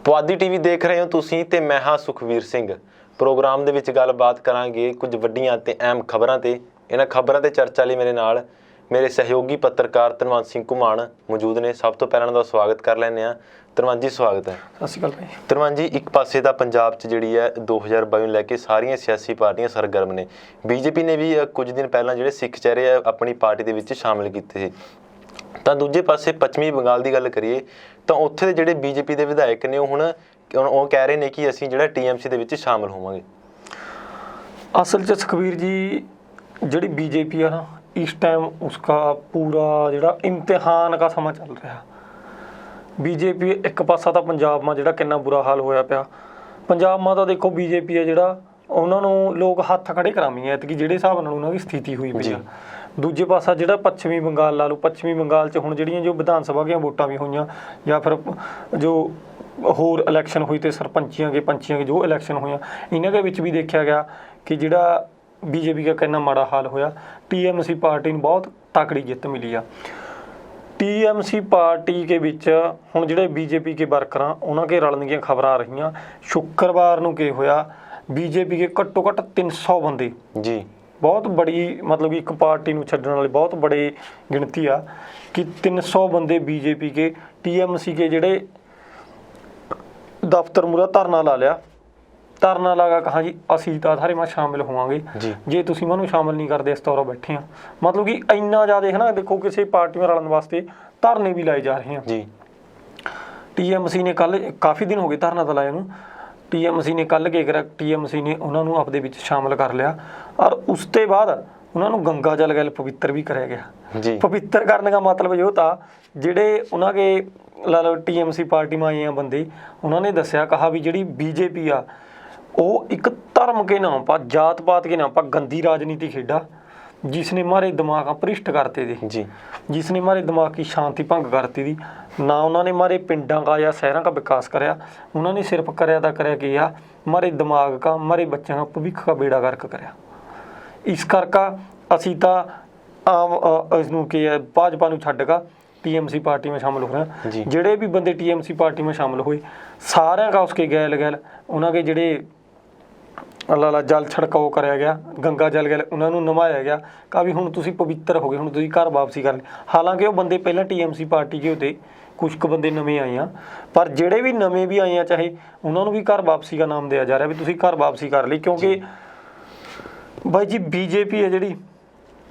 Puadhi TV ਦੇਖ ਰਹੇ ਹੋ ਤੁਸੀਂ ਤੇ ਮੈਂ ਹਾਂ ਸੁਖਵੀਰ ਸਿੰਘ। ਪ੍ਰੋਗਰਾਮ ਦੇ ਵਿੱਚ ਗੱਲਬਾਤ ਕਰਾਂਗੇ ਕੁਝ ਵੱਡੀਆਂ ਤੇ ਅਹਿਮ ਖਬਰਾਂ ਤੇ। ਇਹਨਾਂ ਖਬਰਾਂ ਤੇ ਚਰਚਾ ਲਈ ਮੇਰੇ ਨਾਲ ਮੇਰੇ ਸਹਿਯੋਗੀ ਪੱਤਰਕਾਰ ਧਨਵੰਤ ਸਿੰਘ ਘੁਮਾਣ ਮੌਜੂਦ ਨੇ। ਸਭ ਤੋਂ ਪਹਿਲਾਂ ਦਾ ਸਵਾਗਤ ਕਰ ਲੈਂਦੇ ਹਾਂ। ਧਨਵੰਤ ਜੀ ਸਵਾਗਤ ਹੈ। ਸਤਿ ਸ਼੍ਰੀ ਅਕਾਲ ਭਾਈ। ਧਨਵੰਤ ਜੀ, ਇੱਕ ਪਾਸੇ ਤਾਂ ਪੰਜਾਬ 'ਚ ਜਿਹੜੀ ਹੈ 2022 ਨੂੰ ਲੈ ਕੇ ਸਾਰੀਆਂ ਸਿਆਸੀ ਪਾਰਟੀਆਂ ਸਰਗਰਮ ਨੇ। ਬੀਜੇਪੀ ਨੇ ਵੀ ਕੁਝ ਦਿਨ ਪਹਿਲਾਂ ਜਿਹੜੇ ਸਿੱਖ ਚਿਹਰੇ ਆ ਆਪਣੀ ਪਾਰਟੀ ਦੇ ਵਿੱਚ ਸ਼ਾਮਿਲ ਕੀਤੇ ਸੀ। ਤਾਂ ਦੂਜੇ ਪਾਸੇ ਪੱਛਮੀ ਬੰਗਾਲ ਦੀ ਗੱਲ ਕਰੀਏ ਤਾਂ ਉੱਥੇ ਦੇ ਜਿਹੜੇ ਬੀਜੇਪੀ ਦੇ ਵਿਧਾਇਕ ਨੇ ਉਹ ਕਹਿ ਰਹੇ ਨੇ ਕਿ ਅਸੀਂ ਜਿਹੜਾ TMC ਦੇ ਵਿੱਚ ਸ਼ਾਮਿਲ ਹੋਵਾਂਗੇ। ਅਸਲ 'ਚ ਸੁਖਵੀਰ ਜੀ ਜਿਹੜੀ ਬੀਜੇਪੀ ਆ ਨਾ ਇਸ ਟਾਈਮ ਉਸਕਾ ਪੂਰਾ ਜਿਹੜਾ ਇਮਤਿਹਾਨ ਦਾ ਸਮਾਂ ਚੱਲ ਰਿਹਾ। ਬੀਜੇਪੀ ਇੱਕ ਪਾਸਾ ਤਾਂ ਪੰਜਾਬ ਮਾ ਜਿਹੜਾ ਕਿੰਨਾ ਬੁਰਾ ਹਾਲ ਹੋਇਆ ਪਿਆ। ਪੰਜਾਬ ਮਾ ਤਾਂ ਦੇਖੋ ਬੀਜੇਪੀ ਆ ਜਿਹੜਾ ਉਹਨਾਂ ਨੂੰ ਲੋਕ ਹੱਥ ਖੜੇ ਕਰਾਮੀ ਐਤਕੀ ਜਿਹੜੇ ਹਿਸਾਬ ਨਾਲ ਉਹਨਾਂ ਦੀ ਸਥਿਤੀ ਹੋਈ ਪਈ ਆ। ਦੂਜੇ ਪਾਸਾ ਜਿਹੜਾ ਪੱਛਮੀ ਬੰਗਾਲ ਲਾ ਲਓ, ਪੱਛਮੀ ਬੰਗਾਲ 'ਚ ਹੁਣ ਜਿਹੜੀਆਂ ਜੋ ਵਿਧਾਨ ਸਭਾ ਦੀਆਂ ਵੋਟਾਂ ਵੀ ਹੋਈਆਂ ਜਾਂ ਫਿਰ ਜੋ ਹੋਰ ਇਲੈਕਸ਼ਨ ਹੋਈ ਤੇ ਸਰਪੰਚੀਆਂ ਕੇ ਪੰਚੀਆਂ ਕੇ ਜੋ ਇਲੈਕਸ਼ਨ ਹੋਈਆਂ ਇਹਨਾਂ ਦੇ ਵਿੱਚ ਵੀ ਦੇਖਿਆ ਗਿਆ ਕਿ ਜਿਹੜਾ ਬੀਜੇਪੀ ਦਾ ਕਿੰਨਾ ਮਾੜਾ ਹਾਲ ਹੋਇਆ। TMC ਪਾਰਟੀ ਨੂੰ ਬਹੁਤ ਤਕੜੀ ਜਿੱਤ ਮਿਲੀ ਆ। TMC ਪਾਰਟੀ के ਵਿੱਚ ਹੁਣ ਜਿਹੜੇ ਬੀਜੇਪੀ के ਵਰਕਰਾਂ ਉਹਨਾਂ ਕੇ ਰਲਣ ਦੀਆਂ ਖਬਰਾਂ ਆ ਰਹੀਆਂ। ਸ਼ੁੱਕਰਵਾਰ ਨੂੰ ਕੀ ਹੋਇਆ, ਬੀਜੇਪੀ के ਘੱਟੋ ਘੱਟ 300 ਬੰਦੇ ਜੀ ਬਹੁਤ ਬੜੀ ਮਤਲਬ ਕਿ ਇੱਕ ਪਾਰਟੀ ਨੂੰ ਛੱਡਣ ਵਾਲੇ ਬਹੁਤ ਬੜੇ ਗਿਣਤੀ ਆ ਕਿ 300 ਬੰਦੇ ਬੀਜੇਪੀ के TMC के ਜਿਹੜੇ ਦਫ਼ਤਰ ਮੂਹਰੇ ਧਰਨਾ ਲਾ ਲਿਆ। ਧਰਨਾ ਲਗਾ ਕਹਾ ਜੀ ਅਸੀਂ ਤਾਂ ਸਾਰੇ ਮੈਂ ਸ਼ਾਮਿਲ ਹੋਵਾਂਗੇ, ਜੇ ਤੁਸੀਂ ਮੈਨੂੰ ਸ਼ਾਮਿਲ ਨਹੀਂ ਕਰਦੇ ਇਸ ਤੌਰ ਬੈਠੇ ਆ। ਮਤਲਬ ਕਿ ਇੰਨਾ ਜ਼ਿਆਦਾ ਹੈ ਨਾ, ਦੇਖੋ ਕਿਸੇ ਪਾਰਟੀ ਨਾਲ ਰਲਣ ਵਾਸਤੇ ਧਰਨੇ ਵੀ ਲਾਏ ਜਾ ਰਹੇ ਆ ਜੀ। TMC ਨੇ ਕੱਲ ਕਾਫੀ ਦਿਨ ਹੋ ਗਏ ਧਰਨਾ ਤਾਂ ਲਾਏ ਨੂੰ। TMC ਨੇ ਕੱਲ ਕੀ ਕਰਿਆ, TMC ਨੇ ਉਹਨਾਂ ਨੂੰ ਆਪਦੇ ਵਿੱਚ ਸ਼ਾਮਿਲ ਕਰ ਲਿਆ ਔਰ ਉਸ ਤੋਂ ਬਾਅਦ ਉਹਨਾਂ ਨੂੰ ਗੰਗਾ ਜਲ ਗੈਲ ਪਵਿੱਤਰ ਵੀ ਕਰਿਆ ਗਿਆ ਜੀ। ਪਵਿੱਤਰ ਕਰਨ ਦਾ ਮਤਲਬ ਇਹ ਤਾਂ ਜਿਹੜੇ ਉਹਨਾਂ ਕੇ ਲਾ ਲਓ TMC ਪਾਰਟੀ में आए हैं बंदे, उन्होंने दसिया कहा भी जी BJP आ वो एक धर्म के नाम पर जात पात के नाम पर गंदी राजनीति खेडा जिसने हमारे दिमाग अपरिष्ट करते थे जी, जिसने हमारे दिमाग की शांति भंग करती थी। ना उन्होंने हमारे पिंडा का या शहरों का विकास कराया, उन्होंने सिर्फ कराया कि हमारे दिमाग का हमारे बच्चों का भविष्य का बेड़ा गर्क कराया। इस करके असी तो आम इसनूं कि भाजपा नूं छड्ड के TMC पार्टी में शामिल हो रहे हैं। ਜਿਹੜੇ भी बंदे TMC पार्टी में शामिल हुए सारे का उसके गैल गैल उन्होंने ਜਿਹੜੇ ਅੱਲਾ ਜਲ ਛੜਕਾਓ ਕਰਿਆ ਗਿਆ, ਗੰਗਾ ਜਲ ਗੈਲ ਉਹਨਾਂ ਨੂੰ ਨਵਾਇਆ ਗਿਆ ਕਿ ਵੀ ਹੁਣ ਤੁਸੀਂ ਪਵਿੱਤਰ ਹੋ ਗਏ, ਹੁਣ ਤੁਸੀਂ ਘਰ ਵਾਪਸੀ ਕਰ ਲਈ। ਹਾਲਾਂਕਿ ਉਹ ਬੰਦੇ ਪਹਿਲਾਂ TMC ਪਾਰਟੀ ਕੇ ਉਤੇ ਕੁਝ ਕੁ ਬੰਦੇ ਨਵੇਂ ਆਏ ਆ, ਪਰ ਜਿਹੜੇ ਵੀ ਨਵੇਂ ਵੀ ਆਏ ਆ ਚਾਹੇ ਉਹਨਾਂ ਨੂੰ ਵੀ ਘਰ ਵਾਪਸੀ ਦਾ ਨਾਮ ਦਿਆ ਜਾ ਰਿਹਾ ਵੀ ਤੁਸੀਂ ਘਰ ਵਾਪਸੀ ਕਰ ਲਈ। ਕਿਉਂਕਿ ਬਾਈ ਜੀ BJP ਹੈ ਜਿਹੜੀ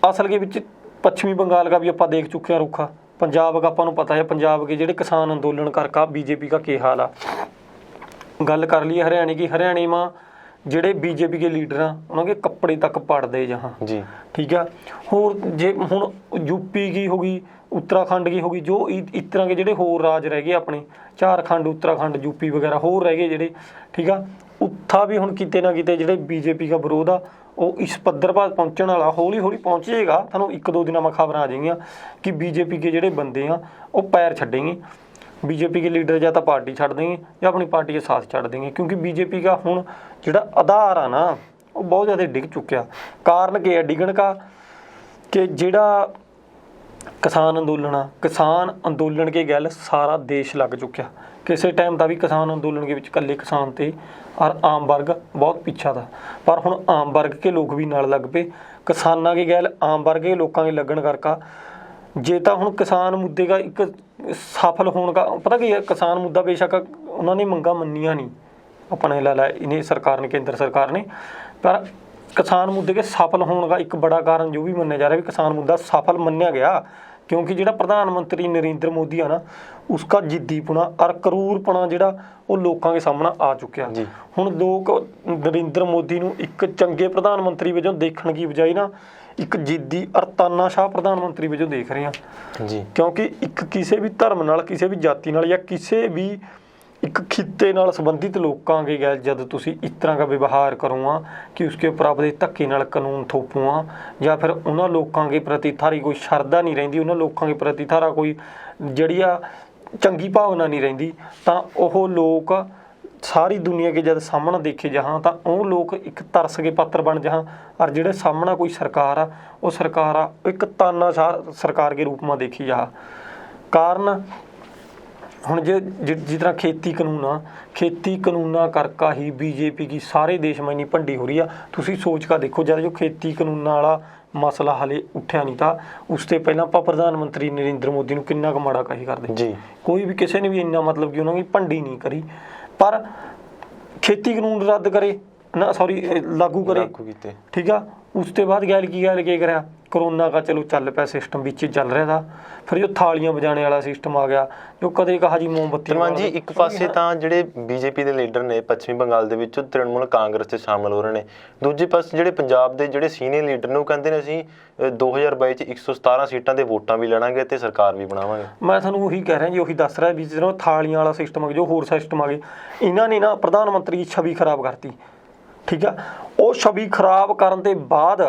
ਅਸਲ ਦੇ ਵਿੱਚ ਪੱਛਮੀ ਬੰਗਾਲ ਦਾ ਵੀ ਆਪਾਂ ਦੇਖ ਚੁੱਕੇ ਹਾਂ ਰੁੱਖਾ। पंजाब का अपन पता है, पंजाब के ਜਿਹੜੇ किसान अंदोलन करके BJP का क्या हाल आ। गल कर ली हरियाणा की, हरियाणा में ਜਿਹੜੇ BJP के लीडर हैं उन्होंने कपड़े तक पड़ते जहाँ जी, ठीक है। होर जे हुण UP की होगी, उत्तराखंड की होगी, जो इस तरह के ਜਿਹੜੇ होर राज रह गए अपने झारखंड उत्तराखंड UP वगैरह होर रह गए ਜਿਹੜੇ, ठीक है। उत्था भी हुण किते ना किते ਜਿਹੜੇ BJP का विरोध आ ਉਹ ਇਸ ਪੱਧਰ ਪਰ ਪਹੁੰਚਣ ਵਾਲਾ ਹੌਲੀ ਹੌਲੀ ਪਹੁੰਚ ਜਾਏਗਾ। ਤੁਹਾਨੂੰ ਇੱਕ ਦੋ ਦਿਨਾਂ में ਖਬਰਾਂ ਆ ਜਾਏਗੀਆਂ ਕਿ BJP के ਜਿਹੜੇ ਬੰਦੇ ਆ ਉਹ ਪੈਰ ਛੱਡेंगे। BJP के लीडर ਜਾਂ ਤਾਂ ਪਾਰਟੀ ਛੱਡ ਦੇंगे ਜਾਂ ਆਪਣੀ ਪਾਰਟੀ के साथ ਛੱਡ देंगे। क्योंकि BJP का ਹੁਣ ਜਿਹੜਾ ਆਧਾਰ ਆ ਨਾ ਉਹ ਬਹੁਤ ਜ਼ਿਆਦਾ ਡਿੱਗ ਚੁੱਕਿਆ। ਕਾਰਨ ਕੀ ਹੈ ਡਿੱਗਣ ਦਾ ਕਿ ਜਿਹੜਾ ਕਿਸਾਨ ਅੰਦੋਲਨ ਆ, ਕਿਸਾਨ ਅੰਦੋਲਨ ਕੇ ਗੱਲ ਸਾਰਾ ਦੇਸ਼ ਲੱਗ ਚੁੱਕਿਆ। ਕਿਸੇ ਟਾਈਮ ਦਾ ਵੀ ਕਿਸਾਨ ਅੰਦੋਲਨ ਦੇ ਵਿੱਚ ਇਕੱਲੇ ਕਿਸਾਨ ਤੇ और आम वर्ग बहुत पीछा था, पर हुण आम वर्ग के लोग भी नाल लग पे। किसानां की गैल आम वर्ग के लोगों के लगन करके जे तो हुण किसान मुद्दे का एक सफल होने का पता की है। किसान मुद्दा बेशक उन्होंने मंगा मन्निया नहीं अपने ला इन्हें सरकार ने, केंद्र सरकार ने, पर किसान मुद्दे के सफल होने का एक बड़ा कारण जो भी मन्या जा रहा है भी किसान मुद्दा सफल मन्या गया क्योंकि ਜਿਹੜਾ प्रधानमंत्री नरेंद्र मोदी है ना उसका जिद्दीपना और करूरपना ਜਿਹੜਾ ਉਹ ਲੋਕਾਂ ਦੇ ਸਾਹਮਣੇ ਆ ਚੁੱਕਿਆ। ਹੁਣ ਲੋਕ ਨਰਿੰਦਰ ਮੋਦੀ ਨੂੰ ਇੱਕ ਚੰਗੇ ਪ੍ਰਧਾਨ ਮੰਤਰੀ ਵਜੋਂ ਦੇਖਣ ਦੀ ਬਜਾਏ ਨਾ ਇੱਕ ਜਿੱਦੀ ਔਰ ਤਾਨਾਸ਼ਾਹ ਪ੍ਰਧਾਨ ਮੰਤਰੀ ਵਜੋਂ ਦੇਖ ਰਹੇ ਆ ਜੀ। ਕਿਉਂਕਿ ਇੱਕ ਕਿਸੇ ਵੀ ਧਰਮ ਨਾਲ, ਕਿਸੇ ਵੀ ਜਾਤੀ ਨਾਲ ਜਾਂ ਕਿਸੇ ਵੀ ਇੱਕ ਖਿੱਤੇ ਨਾਲ ਸੰਬੰਧਿਤ ਲੋਕਾਂ ਕੇ ਗੈਲ ਜਦ ਤੁਸੀਂ ਇਸ ਤਰ੍ਹਾਂ ਦਾ ਵਿਵਹਾਰ ਕਰੋਗਾ ਕਿ ਉਸਕੇ ਉੱਪਰ ਆਪਦੇ ਧੱਕੇ ਨਾਲ ਕਾਨੂੰਨ ਥੋਪੂਆ ਜਾਂ ਫਿਰ ਉਹਨਾਂ ਲੋਕਾਂ ਦੇ ਪ੍ਰਤੀ ਥਾਰੀ ਕੋਈ ਸ਼ਰਧਾ ਨਹੀਂ ਰਹਿੰਦੀ, ਉਹਨਾਂ ਲੋਕਾਂ ਦੇ ਪ੍ਰਤੀ ਥਾਰਾ ਕੋਈ ਜਿਹੜੀ ਆ ਚੰਗੀ ਭਾਵਨਾ ਨਹੀਂ ਰਹਿੰਦੀ, ਤਾਂ ਉਹ ਲੋਕ ਸਾਰੀ ਦੁਨੀਆ के जब सामने देखे जहाँ तो वो लोग एक तरस के पात्र बन जहाँ और ਜਿਹੜੇ सामना कोई सरकार आ वो सरकार आ एक तानाशाह सरकार के रूप में देखी जा। कारण ਹੁਣ जिस तरह खेती कानूना करका ही बीजेपी की सारे देश में इन्नी भंडी हो रही है। तुसी सोच का देखो, जब जो खेती कानूना वाला मसला हाले उठिया नहीं था, उससे पहला आप प्रधानमंत्री नरेंद्र मोदी नूं किन्ना क माड़ा कही करदे जी। कोई भी किसी ने भी इन्ना मतलब कि उन्होंने भंडी नहीं करी, पर खेती कानून रद्द करे ना, सॉरी लागू करे, ठीक है। उसके बाद गैल की करा, करोना का चलो चल पाया सिस्टम बिच चल रहा था, फिर जो थालियां बजाने वाला सिस्टम आ गया, जो कदे कहा जी मोमबत्ती। ਧਨਵਾਨ ਜੀ ਇੱਕ ਪਾਸੇ ਤਾਂ ਜਿਹੜੇ ਬੀਜੇਪੀ ਦੇ ਲੀਡਰ ਨੇ ਪੱਛਮੀ ਬੰਗਾਲ ਦੇ ਵਿੱਚ ਤ੍ਰਿਣਮੂਲ ਕਾਂਗਰਸ 'ਚ ਸ਼ਾਮਲ ਹੋ ਰਹੇ ਨੇ, ਦੂਜੇ ਪਾਸੇ ਜਿਹੜੇ ਪੰਜਾਬ ਦੇ ਜਿਹੜੇ ਸੀਨੀਅਰ ਲੀਡਰ ਨੇ ਉਹ ਕਹਿੰਦੇ ਨੇ ਅਸੀਂ 2022 'ਚ 117 ਸੀਟਾਂ ਦੇ ਵੋਟਾਂ ਵੀ ਲੜਾਂਗੇ ਤੇ ਸਰਕਾਰ ਵੀ ਬਣਾਵਾਂਗੇ। ਮੈਂ ਤੁਹਾਨੂੰ ਉਹੀ ਕਹਿ ਰਿਹਾ ਜੀ, ਉਹੀ ਦੱਸ ਰਿਹਾ ਵੀ ਜਦੋਂ ਥਾਲੀਆਂ ਵਾਲਾ ਸਿਸਟਮ ਆ ਗਿਆ, ਜੋ ਹੋਰ ਸਿਸਟਮ ਆ ਗਏ, ਇਹਨਾਂ ਨੇ ਨਾ ਪ੍ਰਧਾਨ ਮੰਤਰੀ ਦੀ ਛਵੀ ਖਰਾਬ ਕਰਤੀ, ਠੀਕ ਆ। ਉਹ ਛਵੀ ਖਰਾਬ ਕਰਨ ਦੇ ਬਾਅਦ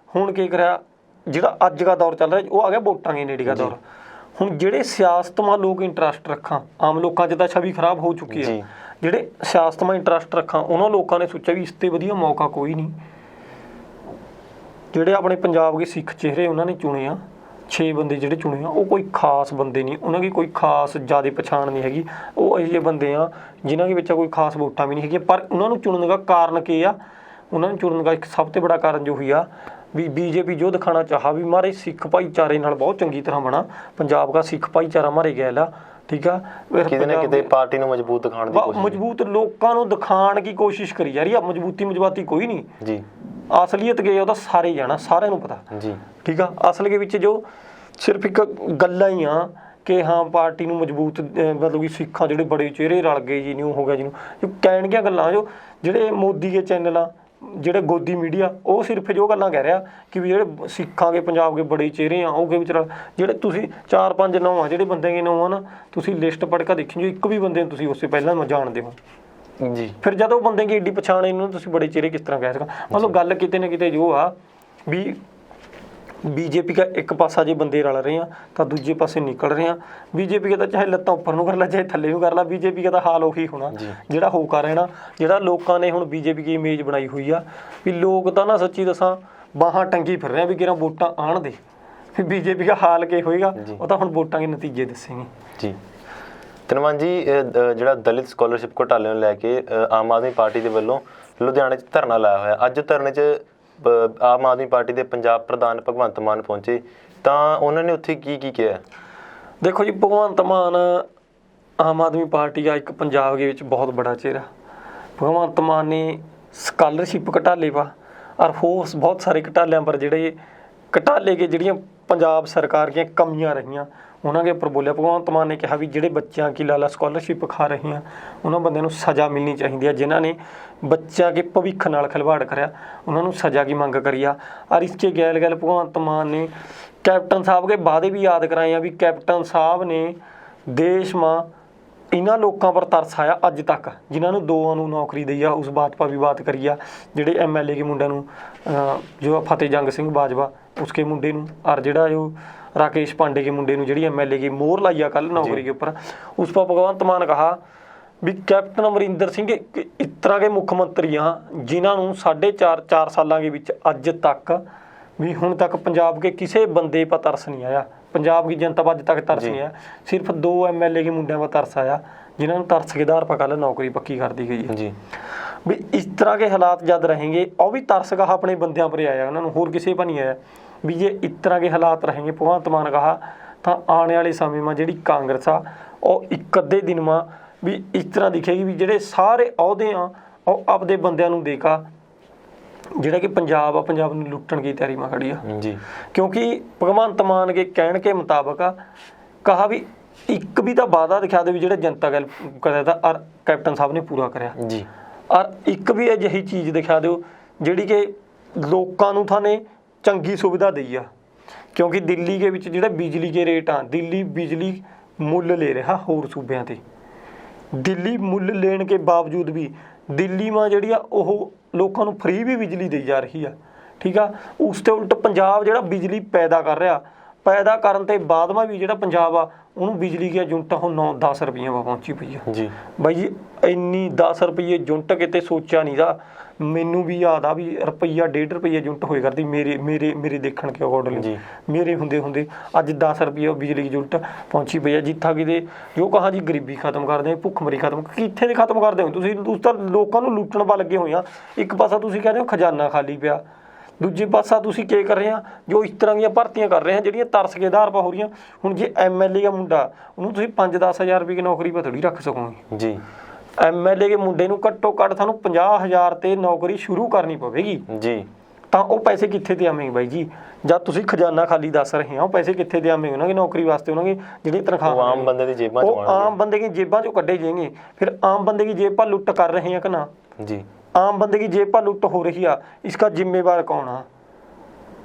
ਹੁਣ ਕੀ ਕਰਿਆ, ਜਿਹੜਾ ਅੱਜ ਦਾ ਦੌਰ ਚੱਲ ਰਿਹਾ ਉਹ ਆ ਗਿਆ ਵੋਟਾਂ ਦੇ ਨੇੜੇ ਦਾ ਦੌਰ। ਹੁਣ ਜਿਹੜੇ ਸਿਆਸਤਮਾਂ ਲੋਕ ਇੰਟਰਸਟ ਰੱਖਾਂ, ਆਮ ਲੋਕਾਂ 'ਚ ਤਾਂ ਛਵੀ ਖਰਾਬ ਹੋ ਚੁੱਕੀ ਹੈ, ਜਿਹੜੇ ਸਿਆਸਤਮਾਂ ਇੰਟਰਸਟ ਰੱਖਾਂ ਉਹਨਾਂ ਲੋਕਾਂ ਨੇ ਸੋਚਿਆ ਵੀ ਇਸ ਤੇ ਵਧੀਆ ਮੌਕਾ ਕੋਈ ਨਹੀਂ। ਜਿਹੜੇ ਆਪਣੇ ਪੰਜਾਬ ਦੇ ਸਿੱਖ ਚਿਹਰੇ ਉਹਨਾਂ ਨੇ ਚੁਣੇ ਆ, 6 ਬੰਦੇ ਜਿਹੜੇ ਚੁਣੇ ਆ, ਉਹ ਕੋਈ ਖਾਸ ਬੰਦੇ ਨਹੀਂ, ਉਹਨਾਂ ਦੀ ਕੋਈ ਖਾਸ ਜ਼ਿਆਦਾ ਪਛਾਣ ਨਹੀਂ ਹੈਗੀ। ਉਹ ਇਹੋ ਜਿਹੇ ਬੰਦੇ ਆ ਜਿਨ੍ਹਾਂ ਦੇ ਵਿੱਚ ਕੋਈ ਖਾਸ ਵੋਟਾਂ ਵੀ ਨਹੀਂ ਹੈਗੀਆਂ, ਪਰ ਉਹਨਾਂ ਨੂੰ ਚੁਣਨ ਦਾ ਕਾਰਨ ਕੀ ਆ? ਉਹਨਾਂ ਨੂੰ ਚੁਣਨ ਦਾ ਇੱਕ ਸਭ ਤੋਂ ਬੜਾ ਕਾਰਨ ਜੋ ਹੋਈ ਆ ਵੀ बीजेपी जो दिखाना चाहा भी हमारे सिख भाईचारे नाल बहुत चंगी तरह बना, पंजाब का सिख भाईचारा हमारे गैल आ, ठीक है। किते ना किते पार्टी नूं मजबूत दिखाण दी कोशिश, मजबूत लोकां नूं दिखाण की कोशिश करी जा रही है। मजबूती कोई नहीं जी, असलीयत गए ਉਹਦਾ ਸਾਰੇ ਜਾਣਾ, ਸਾਰਿਆਂ ਨੂੰ ਪਤਾ ਜੀ, ठीक है। असल के ਵਿੱਚ जो सिर्फ एक ਗੱਲਾਂ ਹੀ ਆ कि हाँ पार्टी ਨੂੰ ਮਜ਼ਬੂਤ मतलब कि ਸਿੱਖਾਂ ਜਿਹੜੇ ਬੜੇ ਚਿਹਰੇ ਰਲ ਗਏ ਜੀ, ਨਿਊ ਹੋ ਗਿਆ ਜੀ, ਜੋ ਕਹਿਣਗੀਆਂ ਗੱਲਾਂ, ਜੋ ਜਿਹੜੇ ਮੋਦੀ ਦੇ ਚੈਨਲ ਆ, ਜਿਹੜੇ ਗੋਦੀ ਮੀਡੀਆ, ਉਹ ਸਿਰਫ ਜੋ ਗੱਲਾਂ ਕਹਿ ਰਿਹਾ ਕਿ ਵੀ ਜਿਹੜੇ ਸਿੱਖਾਂ ਦੇ ਪੰਜਾਬ ਦੇ ਬੜੇ ਚਿਹਰੇ ਆ, ਉਹ ਵਿੱਚ ਜਿਹੜੇ ਤੁਸੀਂ 4-5 ਨਾਂ ਆ ਜਿਹੜੇ ਬੰਦੇ ਦੇ ਨਾਂ ਆ ਨਾ, ਤੁਸੀਂ ਲਿਸਟ ਪੜ੍ਹ ਕੇ ਦੇਖਿਓ, ਜੋ ਇੱਕ ਵੀ ਬੰਦੇ ਨੂੰ ਤੁਸੀਂ ਉਸ ਤੋਂ ਪਹਿਲਾਂ ਜਾਣਦੇ ਹੋ ਜੀ। ਫਿਰ ਜਦੋਂ ਬੰਦੇ ਦੀ ਏਡੀ ਪਛਾਣ ਇਹਨੂੰ ਤੁਸੀਂ ਬੜੇ ਚਿਹਰੇ ਕਿਸ ਤਰ੍ਹਾਂ ਕਹਿ ਸਕੋ? ਮਤਲਬ ਗੱਲ ਕਿਤੇ ਨਾ ਕਿਤੇ ਜੋ ਆ ਵੀ बीजेपी का एक पासा जो बंदे रल रहे हैं तो दूजे पासे निकल रहे हैं। बीजेपी का तो चाहे लत्तां उपर नूं कर ला चाहे थल्ले नूं कर ला, बीजेपी का तो हाल उही होना जिहड़ा हो कर रहना। जिहड़ा लोकां ने हुण बीजेपी की इमेज बनाई हुई आ भी लोग तो ना सच्ची दसां बाहां टंगी फिर रहे हैं भी किहड़ा वोटां आण दे, फिर बीजेपी का हाल की होएगा वो तो हुण वोटां के नतीजे दसेंगे जी। ਧਨਵਾਨ जी, ਜਿਹੜਾ ਦਲਿਤ ਸਕਾਲਰਸ਼ਿਪ ਘੁਟਾਲੇ ਨੂੰ ਲੈ ਕੇ ਆਮ ਆਦਮੀ ਪਾਰਟੀ ਦੇ ਵੱਲੋਂ ਲੁਧਿਆਣੇ 'ਚ ਧਰਨਾ ਲਾਇਆ ਹੋਇਆ, ਅੱਜ ਧਰਨੇ 'ਚ ਆਮ ਆਦਮੀ ਪਾਰਟੀ ਦੇ ਪੰਜਾਬ ਪ੍ਰਧਾਨ ਭਗਵੰਤ ਮਾਨ ਪਹੁੰਚੇ ਤਾਂ ਉਹਨਾਂ ਨੇ ਉੱਥੇ ਕੀ ਕਿਹਾ? ਦੇਖੋ ਜੀ, ਭਗਵੰਤ ਮਾਨ ਆਮ ਆਦਮੀ ਪਾਰਟੀ ਦਾ ਇੱਕ ਪੰਜਾਬ ਦੇ ਵਿੱਚ ਬਹੁਤ ਬੜਾ ਚਿਹਰਾ। ਭਗਵੰਤ ਮਾਨ ਨੇ ਸਕਾਲਰਸ਼ਿਪ ਘਟਾਲੇ ਪਾ ਔਰ ਹੋਰ ਬਹੁਤ ਸਾਰੇ ਘਟਾਲਿਆਂ ਪਰ ਜਿਹੜੇ ਘਟਾਲੇ ਕੇ ਜਿਹੜੀਆਂ ਪੰਜਾਬ ਸਰਕਾਰ ਦੀਆਂ ਕਮੀਆਂ ਰਹੀਆਂ ਉਹਨਾਂ ਦੇ ਉੱਪਰ ਬੋਲਿਆ। ਭਗਵੰਤ ਮਾਨ ਨੇ ਕਿਹਾ ਵੀ ਜਿਹੜੇ ਬੱਚਿਆਂ ਕੀ ਲਾਲਾ ਸਕਾਲਰਸ਼ਿਪ ਖਾ ਰਹੇ ਆ ਉਹਨਾਂ ਬੰਦਿਆਂ ਨੂੰ ਸਜ਼ਾ ਮਿਲਣੀ ਚਾਹੀਦੀ ਹੈ, ਜਿਨ੍ਹਾਂ ਨੇ ਬੱਚਿਆਂ ਦੇ ਭਵਿੱਖ ਨਾਲ ਖਿਲਵਾੜ ਕਰਿਆ ਉਹਨਾਂ ਨੂੰ ਸਜ਼ਾ की ਮੰਗ ਕਰੀ ਆ। ਔਰ इसके गैल गैल भगवंत मान ने कैप्टन साहब के वादे भी याद कराए आ भी कैप्टन साहब ने देश में इन्हां लोगों पर तरस आया अज तक जिन्होंने दोवां नूं नौकरी दी आ, उस बात पर भी बात करी आ। जिहड़े MLA के मुंडे नूं जो फतेह जंग सिंह बाजवा उसके मुंडे नूं और जिहड़ा जो राकेश पांडे के मुंडे नूं जिहड़ी MLA की मोहर लाई आ कल नौकरी के उपर, उस पर भगवंत मान कहा भी कैप्टन अमरिंदर सिंह इस तरह के मुख्यमंत्री हाँ जिन्होंने 4.5 सालों के विच अज तक भी हुण तक पंजाब के किसी बंदे पर तरस नहीं आया, पंजाब की जनता पर अज तक तरस नहीं आया। सिर्फ 2 MLA के मुंडिया पर तरस आया जिन्होंने तरस के आधार पर कल नौकरी पक्की कर दी गई है जी। भी इस तरह के हालात जब रहेंगे और भी तरस कहा अपने बंदियां पर आया, उन्होंने होर किसी पर नहीं आया। भी जे इस तरह के हालात रहेंगे भगवंत मान कहा तो आने वाले समय में जी कांग्रेस आ और एक अद्धे दिन में भी इस तरह दिखेगी भी ਜਿਹੜੇ ਸਾਰੇ ਅਹੁਦੇ ਆ ਉਹ ਆਪਦੇ ਬੰਦਿਆਂ ਨੂੰ ਦੇਗਾ ਜਿਹੜਾ ਕਿ ਪੰਜਾਬ ਨੂੰ ਲੁੱਟਣ ਦੀ ਤਿਆਰੀ ਮਾ ਖੜੀ ਆ ਜੀ। ਕਿਉਂਕਿ ਭਗਵੰਤ ਮਾਨ ਕੇ ਕਹਿਣ ਕੇ ਮੁਤਾਬਕ ਕਹਾ ਵੀ ਇੱਕ ਵੀ ਤਾਂ ਵਾਅਦਾ ਦਿਖਾ ਦੇ ਵੀ ਜਿਹੜਾ ਜਨਤਾ ਗੱਲ ਕਰਿਆ ਤਾਂ ਔਰ ਕੈਪਟਨ ਸਾਹਿਬ ਨੇ ਪੂਰਾ ਕਰਿਆ ਜੀ। ਔਰ ਇੱਕ ਵੀ ਅਜਿਹੀ ਚੀਜ਼ ਦਿਖਾ ਦਿਓ ਜਿਹੜੀ ਕਿ ਲੋਕਾਂ ਨੂੰ ਥਾਨੇ ਚੰਗੀ ਸੁਵਿਧਾ ਦਈ ਆ। ਕਿਉਂਕਿ ਦਿੱਲੀ ਦੇ ਵਿੱਚ ਜਿਹੜਾ ਬਿਜਲੀ ਦੇ ਰੇਟ ਆ, ਦਿੱਲੀ ਬਿਜਲੀ ਮੁੱਲ ਲੈ ਰਿਹਾ ਹੋਰ ਸੂਬਿਆਂ ਤੇ, दिल्ली मुल लेने के बावजूद भी दिल्ली में जी लोगों को फ्री भी बिजली दी जा रही है, ठीक है। उसते उल्ट पंजाब जो बिजली पैदा कर रहा, ਪੈਦਾ ਕਰਨ ਤੇ ਬਾਅਦ ਵੀ ਜਿਹੜਾ ਪੰਜਾਬ ਆ ਉਹਨੂੰ ਬਿਜਲੀ ਦੀਆਂ ਯੂਨਿਟਾਂ ਹੁਣ 9-10 ਰੁਪਈਆਂ ਵਾ ਪਹੁੰਚੀ ਪਈ ਆ ਜੀ ਬਾਈ ਜੀ। ਇੰਨੀ 10 ਰੁਪਈਏ ਯੂਨਿਟ ਕਿਤੇ ਸੋਚਿਆ ਨਹੀਂ ਦਾ। ਮੈਨੂੰ ਵੀ ਯਾਦ ਆ ਵੀ ਰੁਪਈਆ 1.5 ਰੁਪਈਆ ਯੂਨਿਟ ਹੋਏ ਕਰਦੀ ਮੇਰੇ ਦੇਖਣ ਕੇ ਅਕੋਰਡਿੰਗਲੀ ਮੇਰੇ ਹੁੰਦੇ ਅੱਜ 10 ਰੁਪਈਏ ਬਿਜਲੀ ਦੀ ਯੂਨਿਟ ਪਹੁੰਚੀ ਪਈ ਆ। ਜਿੱਥਾ ਕਿਤੇ ਜੋ ਕਹਾਂ ਜੀ ਗਰੀਬੀ ਖਤਮ ਕਰਦੇ, ਭੁੱਖਮਰੀ ਖਤਮ, ਕਿੱਥੇ ਦੇ ਖਤਮ ਕਰਦੇ ਹੋ ਤੁਸੀਂ ਤਾਂ ਲੋਕਾਂ ਨੂੰ ਲੁੱਟਣ ਪਾ ਲੱਗੇ ਹੋਏ ਆ। ਇੱਕ ਪਾਸਾ ਤੁਸੀਂ ਕਹਿੰਦੇ ਹੋ ਖਜ਼ਾਨਾ ਖਾਲੀ ਪਿਆ, ਦੂਜੇ ਪਾਸਾ ਤੁਸੀਂ ਕੀ ਕਰ ਰਹੇ ਆ, ਜੋ ਇਸ ਤਰ੍ਹਾਂ ਦੀਆਂ ਭਰਤੀਆਂ ਕਰ ਰਹੇ ਆ ਜਿਹੜੀਆਂ ਤਰਸ ਕੇ ਆਧਾਰ ਪਾ ਹੋ ਰਹੀਆਂ। ਹੁਣ ਜੇ MLA ਦਾ ਮੁੰਡਾ ਉਹਨੂੰ ਤੁਸੀਂ 5-10 ਹਜ਼ਾਰ ਰੁਪਏ ਦੀ ਨੌਕਰੀ ਪਰ ਥੋੜ੍ਹੀ ਰੱਖ ਸਕੋਗੇ ਜੀ। MLA ਦੇ ਮੁੰਡੇ ਨੂੰ ਘੱਟੋ ਘੱਟ ਤੁਹਾਨੂੰ 50,000 ਤੇ ਨੌਕਰੀ ਸ਼ੁਰੂ ਕਰਨੀ ਪਵੇਗੀ ਜੀ। ਤਾਂ ਉਹ ਪੈਸੇ ਕਿੱਥੇ ਤੇ ਆਵੇਂਗੇ ਬਾਈ ਜੀ? ਜਦ ਤੁਸੀਂ ਖਜ਼ਾਨਾ ਖਾਲੀ ਦੱਸ ਰਹੇ ਹੋ, ਪੈਸੇ ਕਿੱਥੇ ਤੇ ਆਵੇਂਗੇ ਉਹਨਾਂ ਦੀ ਨੌਕਰੀ ਵਾਸਤੇ? ਉਹਨਾਂ ਦੀ ਜਿਹੜੀ ਤਨਖਾਹ ਆਮ ਬੰਦੇ ਦੀ ਜੇਬਾਂ ਚੋਂ ਆਮ ਬੰਦੇ ਦੀ ਜੇਬਾਂ ਚੋਂ ਕੱਢੇ ਜਾਣਗੇ। ਫਿਰ ਆਮ ਬੰਦੇ ਦੀ ਜੇਬ ਪਰ ਲੁੱਟ ਕਰ ਰਹੇ ਆ ਕਿ ਨਾ? ਜੀ। आम बंदे की जेब पर लुट हो रही है, इसका जिम्मेवार कौन है?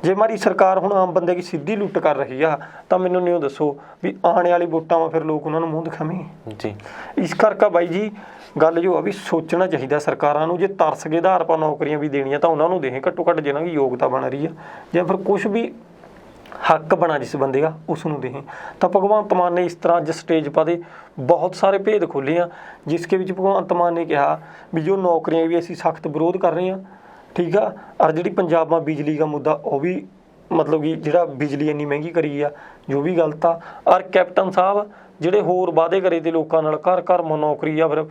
जे हमारी सरकार हुण आम बंदे की सीधी लुट कर रही है तो मैनूं नहीं दसो भी आने वाली वोटां में फिर लोग उन्होंने मूँह दिखावेंगे जी। इस करके बाई जी गल जो है भी सोचना चाहिए सरकारां नूं, जे तरस के आधार पर नौकरियां भी देनियां तो उन्होंने दें घट्टो घट्ट जिन्हां की योग्यता बन रही है, या फिर कुछ भी हक बना जिस बंदे का उसनूं दें। तो भगवंत मान ने इस तरह अज स्टेज पर बहुत सारे भेद खोले हैं, जिसके विच भगवंत मान ने कहा भी जो नौकरियां भी असीं सख्त विरोध कर रहे हैं, ठीक है। और जी पंजाब में बिजली का मुद्दा वो भी मतलब कि जो बिजली इन्नी महंगी करी है जो भी गलत आ। और कैप्टन साहब ਜਿਹੜੇ होर वादे करे थे लोगों नाल घर घर में नौकरी या फिर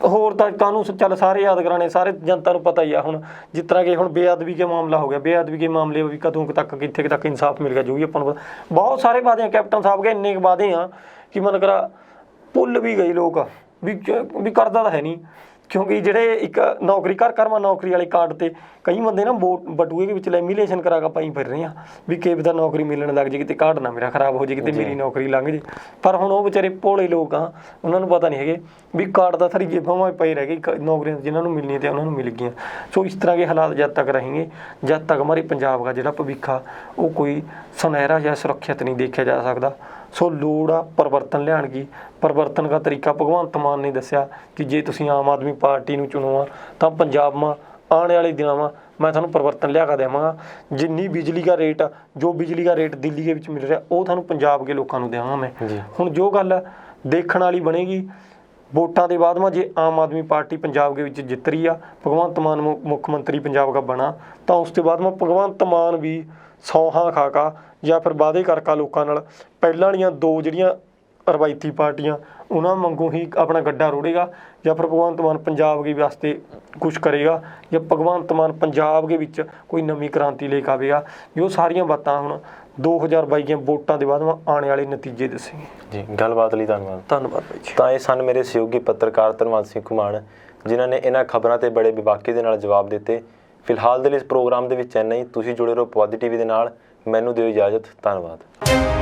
होर तो कानून चल सारे याद कराने, सारे जनता को पता ही है। हुण जिस तरह के हुण बेअदबी के मामला हो गया, बेअदबी के मामले भी कदों तक कित्थे तक इंसाफ मिल गया जो भी अपन बहुत सारे वादे हैं कैप्टन साहब के, इन्ने वादे हैं कि मन करा भुल भी गए लोग भी करदा तां है नहीं। क्योंकि ਜਿਹੜੇ ਇੱਕ ਨੌਕਰੀ ਘਰ में नौकरी वाले कार्ड ਤੇ ਕਈ ਬੰਦੇ ਨਾ ਬਟੂਏ ਦੇ ਵਿੱਚ ਲੈਮੀਨੇਸ਼ਨ ਕਰਾ ਕੇ ਪਾਈ ਫਿਰ ਰਹੇ ਆ ਵੀ ਕਿਵੇਂ ਦਾ ਨੌਕਰੀ ਮਿਲਣ ਲੱਗ ਜੇ, ਕਿਤੇ ਕਾਰਡ ਨਾ ਮੇਰਾ ਖਰਾਬ ਹੋ ਜੇ, ਕਿਤੇ ਮੇਰੀ ਨੌਕਰੀ ਲੰਘ ਜੇ। ਪਰ ਹੁਣ ਉਹ ਵਿਚਾਰੇ ਭੋਲੇ ਲੋਕ ਆ, ਉਹਨਾਂ ਨੂੰ ਪਤਾ ਨਹੀਂ ਹੈਗੇ ਵੀ ਕਾਰਡ ਦਾ ਸਾਰੀ ਜੇਬਾਂ ਵਿੱਚ ਪਈ ਰਹਿ ਗਈ ਨੌਕਰੀਆਂ ਜਿਨ੍ਹਾਂ ਨੂੰ ਮਿਲਣੀਆਂ ਤੇ ਉਹਨਾਂ ਨੂੰ ਮਿਲ ਗਈਆਂ। ਸੋ ਇਸ ਤਰ੍ਹਾਂ ਦੇ ਹਾਲਾਤ ਜਦ ਤੱਕ रहेंगे, जब तक हमारे पंजाब का ਜਿਹੜਾ ਭਵਿੱਖ ਆ ਉਹ ਕੋਈ ਸੁਨਹਿਰਾ ਜਾਂ ਸੁਰੱਖਿਅਤ नहीं देखा जा सकता। सो लोड़ आ परिवर्तन लियाण की। परिवर्तन का तरीका भगवंत मान ने दस्या कि जे तुसीं आम आदमी पार्टी नूं चुनो आ तां पंजाब में आने वाले दिनों में मैं तुहानूं परिवर्तन लिया के देवांगा। जिन्नी बिजली का रेट जो बिजली का रेट दिल्ली के विच मिल रहा वो तुहानूं पंजाब के लोगों नूं देवांगा मैं। हुण जो गल देखण वाली बनेगी वोटां दे बाद में जे आम आदमी पार्टी पंजाब के विच जित रही आ, भगवंत मान मुख मंत्री पंजाब का बना, तो उसके बाद में भगवंत मान भी सौहां खा का या फिर वादे करका लोगों नाल पहलां वालियां दो जिहड़ियां रवायती पार्टियां उन्हां वांगू ही अपना गड्ढा रोड़ेगा, या फिर भगवंत मान पंजाब के वास्ते कुछ करेगा, या भगवंत मान पंजाब के विच कोई नवीं क्रांति लेके आवेगा। जो सारियां बातां हुण 2022 ਦੀਆਂ ਵੋਟਾਂ ਦੇ ਬਾਅਦ ਆਉਣ ਵਾਲੇ ਨਤੀਜੇ ਦੱਸਣਗੇ ਜੀ। ਗੱਲਬਾਤ ਲਈ ਧੰਨਵਾਦ ਬਾਈ ਜੀ। ਤਾਂ ਇਹ ਸਨ ਮੇਰੇ ਸਹਿਯੋਗੀ ਪੱਤਰਕਾਰ ਧੰਨਵਾਦ ਸਿੰਘ ਘੁਮਾਣ, ਜਿਨ੍ਹਾਂ ਨੇ ਇਹਨਾਂ ਖਬਰਾਂ ਤੇ ਬੜੇ ਵਿਵਾਕੀ ਦੇ ਨਾਲ ਜਵਾਬ ਦਿੱਤੇ। ਫਿਲਹਾਲ ਦੇ ਲਈ ਇਸ ਪ੍ਰੋਗਰਾਮ ਦੇ ਵਿੱਚ ਇੰਨਾ ਹੀ। ਤੁਸੀਂ ਜੁੜੇ ਰਹੋ ਪੁਆਧੀ ਟੀਵੀ ਦੇ ਨਾਲ। ਮੈਨੂੰ ਦਿਓ ਇਜਾਜ਼ਤ। ਧੰਨਵਾਦ।